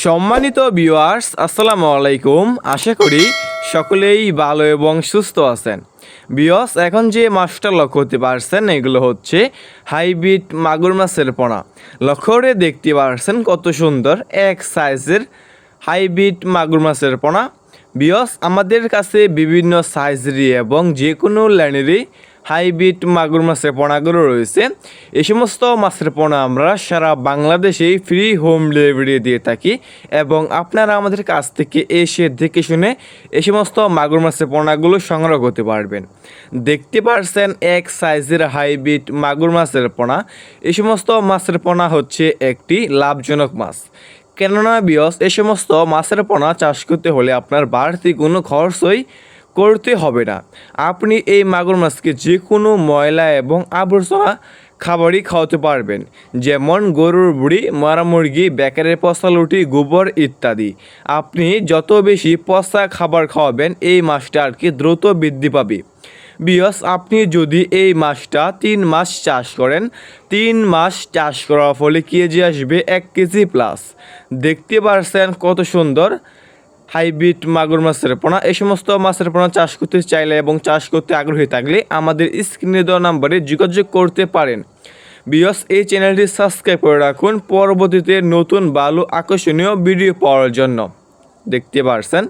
সম্মানিত ভিউয়ার্স, আসসালামু আলাইকুম। আশা করি সকলেই ভালো এবং সুস্থ আছেন। ভিউয়ার্স, এখন যে মাছটা লক্ষ্য করতে পারছেন এগুলো হচ্ছে হাইব্রিড মাগুর মাছের পোনা। লক্ষ্য করে দেখতে পারছেন কত সুন্দর এক সাইজের হাইব্রিড মাগুর মাছের পোনা। ভিউয়ার্স, আমাদের কাছে বিভিন্ন সাইজেরই এবং যে কোনো লাইনেরই হাইব্রিড মাগুর মাছের পোনাগুলো রয়েছে। এই সমস্ত মাছের পোনা আমরা সারা বাংলাদেশেই ফ্রি হোম ডেলিভারি দিয়ে থাকি এবং আপনারা আমাদের কাছ থেকে এসে দেখে শুনে এই সমস্ত মাগুর মাছের পোনাগুলো সংগ্রহ করতে পারবেন। দেখতে পারছেন এক সাইজের হাইব্রিড মাগুর মাছের পোনা। এই সমস্ত মাছের পোনা হচ্ছে একটি লাভজনক মাছ। কেননা বিয়স এই সমস্ত মাছের পোনা চাষ করতে হলে আপনার বাড়তি কোনো খরচই করতে হবে না। আপনি এই মাগুর মাছকে যে কোনো ময়লা এবং আবর্জনা খাবারই খাওয়াতে পারবেন, যেমন গরুর বুড়ি, মরা মুরগি, বেকারের পচা লুটি, গোবর ইত্যাদি। আপনি যত বেশি পচা খাবার খাওয়াবেন এই মাছটা আর কি দ্রুত বৃদ্ধি পাবে। বিয়স, আপনি যদি এই মাছটা 3 মাস চাষ করেন, 3 মাস চাষ করার ফলে কেজি আসবে 1 কেজি প্লাস। দেখতে পারছেন কত সুন্দর হাইব্রিড মাগুর মাছের পোনা। এই সমস্ত মাছের পোনা চাষ করতে চাইলে এবং চাষ করতে আগ্রহী থাকলে আমাদের স্ক্রিনে দেওয়া নাম্বারে যোগাযোগ করতে পারেন। বিয়স, এই চ্যানেলটি সাবস্ক্রাইব করে রাখুন পরবর্তীতে নতুন ভালো আকর্ষণীয় ভিডিও পাওয়ার জন্য। দেখতে পারছেন